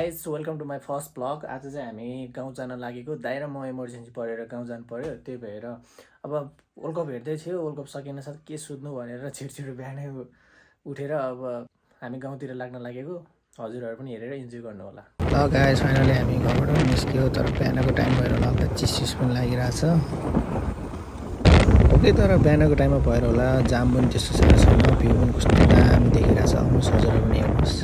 Guys welcome to my first blog. आज चाहिँ हामी गाउँ जान लागेको। दाइ र म इमर्जेन्सी परेर गाउँ जानु पऱ्यो, त्यही भएर अब वर्ल्ड कप हेर्दै थियो। वर्ल्ड कप सकिन साथ के सुत्नु भनेर छिटो बिहानै उठेर अब हामी गाउँतिर लाग्न लागेको। हजुरहरू पनि हेरेर इन्जोय गर्नु होला। ल गाइज फाइनली हामी घरबाट निस्क्यो, तर बिहानको टाइम भएर होला हल्का चिस पनि लागिरहेछ। ओके, तर बिहानको टाइममा भएर होला जाम पनि त्यस्तो साह्रो छैन, भ्यू पनि कस्तो दामी देखिरहेछ। आउनुहोस् हजुरहरू पनि हेर्नुहोस्।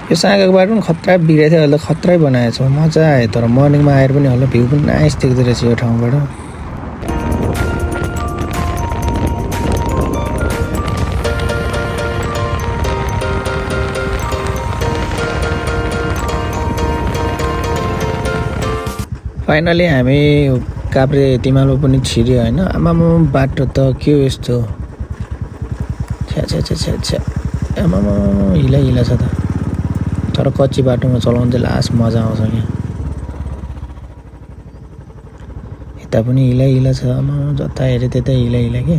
यो साँगाको बाटो पनि खतरा बिग्रेको थियो, अहिले खतरै बनाएछ, मजा आयो। तर मर्निङमा आएर पनि होला भ्यू पनि नाइस देख्दो रहेछ यो ठाउँबाट। फाइनली हामी काभ्रे तिमालमा पनि छिर्यो होइन। आमामा बाटो त के हो यस्तो, छ्या आमामा हिला छ त। तर कच्ची बाटोमा चलाउनु चाहिँ लास्ट मजा आउँछ क्या। यता पनि हिला छ, आमा जता हेऱ्यो त्यतै हिला कि।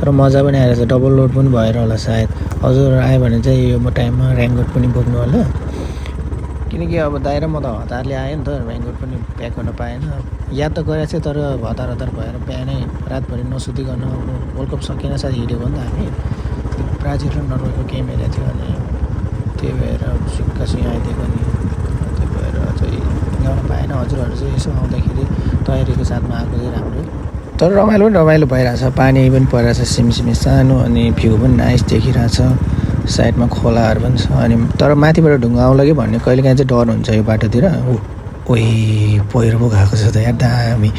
तर मजा पनि आइरहेछ, डबल लोड पनि भएर होला सायद। हजुर आयो भने चाहिँ यो टाइममा रेनकोट पनि बोक्नु होला, किनकि अब दाइ र म त हतारले आयो नि त, रेनकोट पनि प्याक गर्न पाएन। याद त गरेको थिएँ, तर हतार भएर बिहानै रातभरि नसुतिकन वर्ल्ड कप सकिन साथ हिँडेको नि त हामी। ब्राजिल र नर्वेको गेम हेरेको थियो, अनि त्यही भएर सिक्कासी आइदिएको नि, त्यही भएर चाहिँ ल्याउन पाएन। हजुरहरू चाहिँ यसो आउँदाखेरि तयारीको साथमा आएको चाहिँ राम्रो। तर रमाइलो भइरहेछ, पानी पनि परिरहेछ सिमसिमी सानो, अनि भ्यू पनि नाइस देखिरहेछ। साइडमा खोलाहरू पनि छ, अनि तर माथिबाट ढुङ्गा आउला कि भन्ने कहिलेकाहीँ चाहिँ डर हुन्छ यो बाटोतिर। ओही पहिरो पो गएको छ त यार, दामी।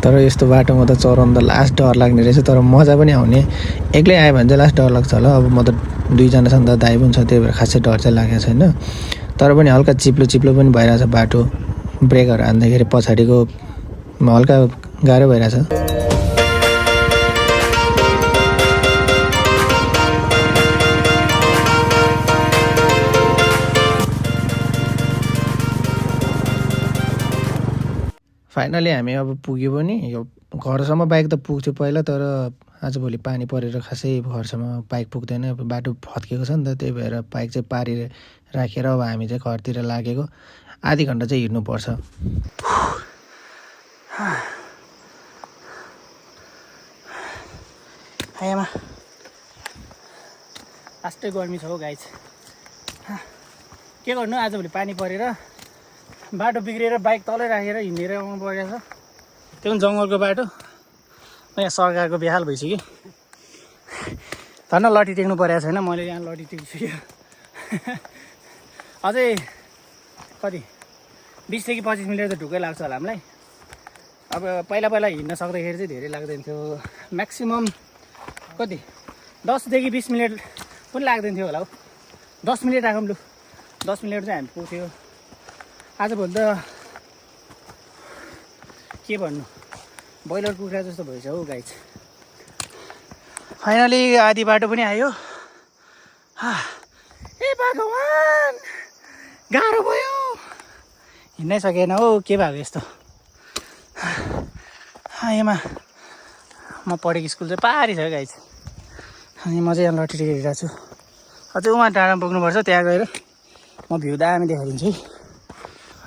तर यस्तो बाटोमा त चढाउनु त लास्ट डर लाग्ने रहेछ, तर मजा पनि आउने। एक्लै आयो भने चाहिँ लास्ट डर लाग्छ होला। अब म त दुईजना छ नि त, दाइ पनि छ, त्यही भएर खासै डर चाहिँ लागेको छैन। तर पनि हल्का चिप्लो पनि भइरहेछ बाटो, ब्रेकहरू हान्दाखेरि पछाडिको हल्का गाह्रो भइरहेछ। फाइनली हामी अब पुग्यो पनि। यो घरसम्म बाइक त पुग्थ्यो पहिला, तर आजभोलि पानी परेर खासै घरसम्म बाइक पुग्दैन, बाटो भत्किएको छ नि त। त्यही भएर बाइक चाहिँ पारी राखेर अब हामी चाहिँ घरतिर लागेको। आधी घन्टा चाहिँ हिँड्नुपर्छ। आमा लास्टै गर्मी छ हौ गाइज, के गर्नु। आजभोलि पानी परेर बाटो बिग्रिएर बाइक तलै राखेर हिँडेर आउनु परेको छ, त्यो पनि जङ्गलको बाटो। यहाँ सरकारको बेहाल भइसक्यो, धन्न लट्ठी टेक्नु परेको छैन, मैले यहाँ लट्ठी टेकिसक्यो। अझै कति 20 देखि 25 मिनट त ढुक्कै लाग्छ होला हामीलाई। अब पहिला हिँड्न सक्दाखेरि चाहिँ धेरै लाग्दैन थियो, म्याक्सिमम् कति 10 देखि 20 मिनट पनि लाग्दैन थियो होला हौ। 10 मिनट राखौँ लु, 10 मिनट चाहिँ हामी पुग्थ्यो। आजभोलि त के भन्नु, ब्रोइलर कुखुरा जस्तो भएछ हौ गाइज। फाइनली आधी बाटो पनि आयो। ए भगवान्, गाह्रो भयो, हिँड्नै सकेन हौ, के भएको यस्तो। एमा म पढेको स्कुल चाहिँ पारी छ गाइज, अनि म चाहिँ यहाँ लट्ठी टेकिरहेको छु। अझै उहाँ डाँडामा पुग्नुपर्छ, त्यहाँ गएर म भ्यू दामी देखाइदिन्छु है।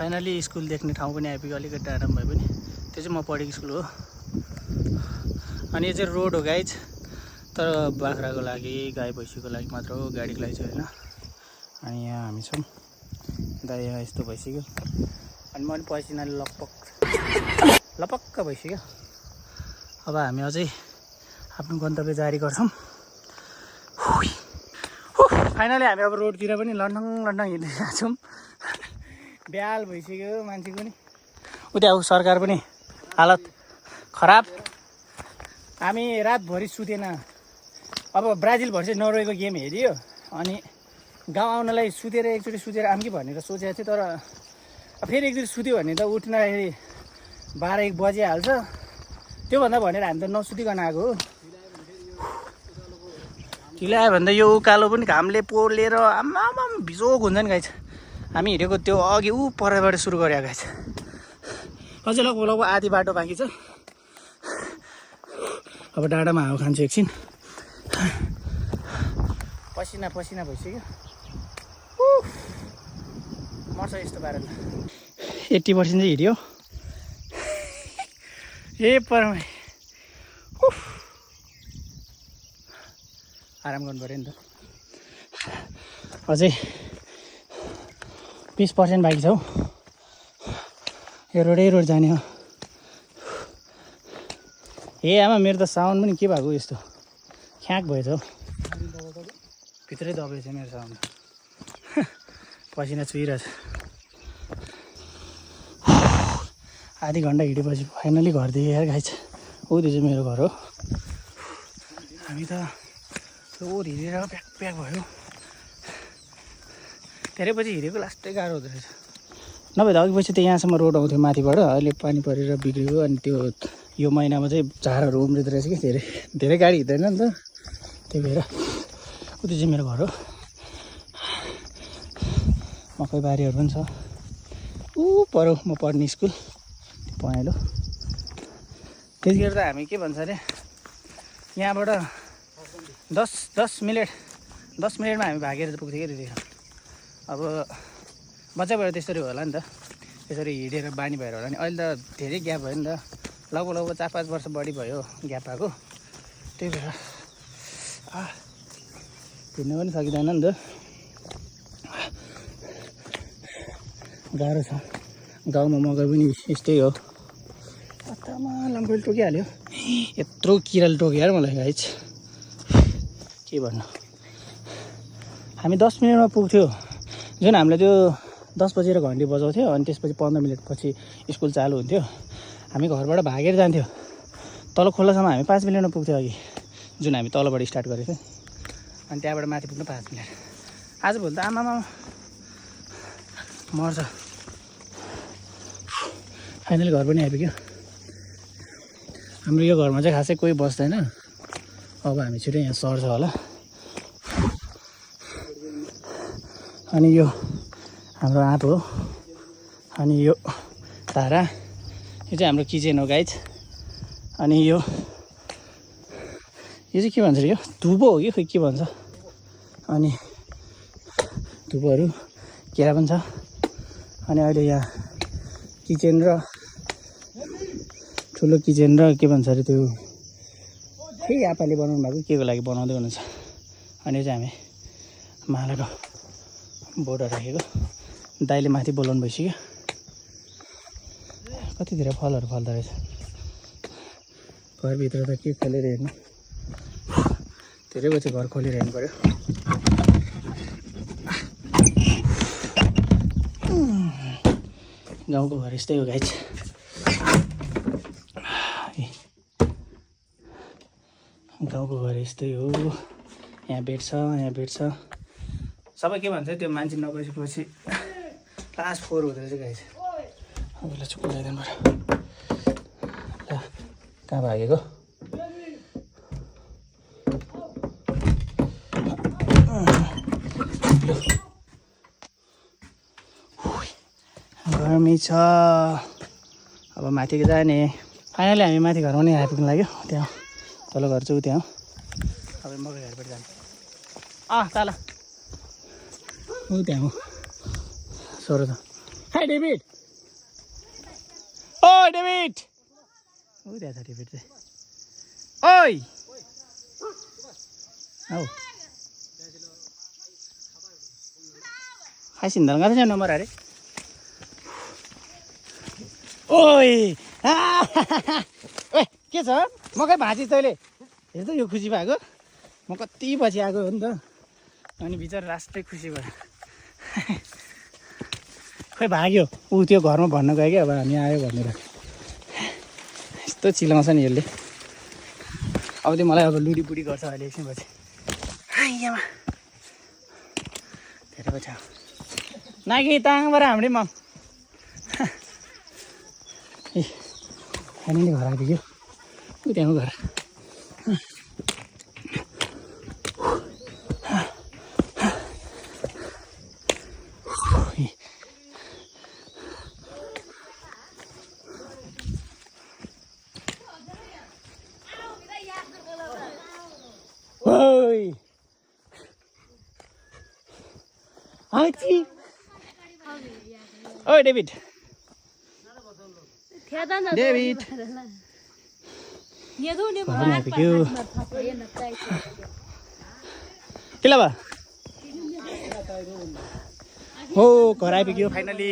फाइनली स्कुल देख्ने ठाउँ पनि आइपुग्यो, अलिकति डाँडामा भए पनि। त्यो चाहिँ म पढेको स्कुल हो, अनि यो चाहिँ रोड हो गाइज। तर बाख्राको लागि, गाई भैँसीको लागि मात्र हो, गाडीको लागि चाहिँ होइन। अनि यहाँ हामी छौँ, दाइ यहाँ यस्तो भइसक्यो, अनि म पनि पसिनाले लपक्क भइसक्यो। अब हामी अझै आफ्नो गन्तव्य जारी गर्छौँ। फाइनली हामी अब रोडतिर पनि लन्डङ हिँडिरहेको छौँ। बेहाल भइसक्यो मान्छे पनि, उता सरकार पनि हालत खराब। हामी रातभरि सुतेन। अब ब्राजिल भर्सेस नर्वेको गेम हेऱ्यो, अनि गाउँ आउनलाई सुतेर एकचोटि सुतेर आऊँ कि भनेर सोचेको थिएँ, तर फेरि एकचोटि सुत्यो भने त उठ्नखेरि 12-1 बजिहाल्छ। त्योभन्दा भनेर हामी त नसुतिकन आएको हो। ढिलो आयो भने त यो उकालो पनि घामले पोलेर आम्मामा भिजोक हुन्छ नि गाइस। हामी हिँडेको त्यो अघि परबाट सुरु गरेको गाइस। अझै लगभग आधी बाटो बाँकी छ। अब डाँडामा हावा खान्छु एकछिन। पसिना भइसक्यो। मर्छ यस्तो पाराले। 80% चाहिँ हिँड्यो। परमा आराम गर्नु पऱ्यो नि त। अझै 20% बाँकी छ हौ। यो रोड जाने हो। आमा मेरो त साउन्ड पनि के भएको यस्तो ख्याक भएछ हौ। भित्रै दबेछ मेरो साउन्ड। पसिना चुहिरहेछ। आधी घन्टा हिँडेपछि फाइनली घरदेखि हेर गाइस। त्यो चाहिँ मेरो घर हो। हामी त रोड हिँडेर प्याक भयो। धेरै पछि हिँडेको लास्टै गाह्रो हुँदो रहेछ। नभए त अघि पछि त यहाँसम्म रोड आउँथ्यो माथिबाट। अहिले पानी परेर बिग्रियो। अनि त्यो यो महिनामा चाहिँ झारहरू उम्रिँदो रहेछ कि धेरै गाडी हिँड्दैन नि त। त्यही भएर उति चाहिँ मेरो घर हो। मकै बारीहरू पनि छ। पर म पढ्ने स्कुल पहेँलो। त्यतिखेर त हामी के भन्छ अरे यहाँबाट 10 मिनटमा हामी भागेर पुग्थ्यो क्या त्यतिखेर। अब बच्चा भएर त्यसरी होला नि त। त्यसरी हिँडेर बानी भएर होला नि। अहिले त धेरै ग्याप भयो नि त। लगभग 4-5 वर्ष बढी भयो ग्याप भएको। त्यही भएर हिँड्नु पनि सकिँदैन नि त। गाह्रो छ। गाउँमा मकै पनि यस्तै हो। अत्तामा लम्बोले टोकिहाल्यो। यत्रो किराले टोक्यो यार मलाई गाइस। के भन्नु। हामी 10 मिनटमा पुग्थ्यो। जुन हामीले त्यो 10 बजेर घन्टी बजाउँथ्यो। अनि त्यसपछि 15 मिनटपछि स्कुल चालु हुन्थ्यो। हामी घरबाट भागेर जान्थ्यो। तल खोलासम्म हामी 5 मिनटमा पुग्थ्यो अघि। जुन हामी तलबाट स्टार्ट गरेको थियो। अनि त्यहाँबाट माथि पुग्नु 5 मिनट। आजभोलि त आमामा मर्छ। फाइनली घर पनि आइपुग्यो। हाम्रो यो घरमा चाहिँ खासै कोही बस्दैन। अब हामी छिटो यहाँ सर्छ होला। अनि यो हाम्रो आँप हो। अनि यो तारा। यो चाहिँ हाम्रो किचन हो गाइज। अनि यो चाहिँ के भन्छ यो धुपो हो कि खोइ के भन्छ। अनि धुपोहरू केरा पनि छ। अनि अहिले यहाँ किचन र ठुलो किचन र के भन्छ अरे त्यो केही आपाले बनाउनु भएको के को लागि बनाउँदै हुनुहुन्छ। अनि चाहिँ हामी मालाको बोर्डर राखेको। दाइले माथि बोलाउनु भइसक्यो। कति धेरै फलहरू फल्दो रहेछ। घरभित्र त के खोलेर हेर्नु। धेरै पछि घर खोलेर हेर्नु पऱ्यो। गाउँको घर यस्तै हो गाइस। गाउँको घर यस्तै हो। यहाँ बेड छ। सबै के भन्छ त्यो मान्छे नबसेपछि क्लास 4 हुँदो रहेछ गाइस। अबलाई चुप लगाइदिनु पर्यो। ल कहाँ भागेको। गर्मी छ। अब माथि जाने। फाइनली हामी माथि घरमा नै आइपुग्नु लाग्यो। त्यहाँ तल घर चाहिँ त्यहाँ। अब मकै घरबाट जान्छ। तल त्यहाँ हो सोह्र छ। Hi David. ओ डेभिड। त्यहाँ छ डेभिड चाहिँ। ओइ हौ खाइसिन धन गर्दैछ नम्बर अरे। ओइ ओए के छ मकै भाँची तैँले हेर त। यो खुसी भएको म कति पछि आएको हो नि त। अनि बिचरा लास्टै खुसी भयो। खोइ भाग्यो ऊ त्यो घरमा भन्न गयो कि अब हामी आयो भनेर। यस्तो चिलाउँछ नि यसले। अब त्यो मलाई अब लुडीपुडी गर्छ अहिले एकछिनपछि। आइयामा धेरै पछि नाकि ताङबाट हाम्रै म ए फाइनली घर आइपुग्यो ऊ त्यहाँको घर ओइ आछि ओइ डेभिड डेभिड के ल हो घर आइपुग्यो फाइनली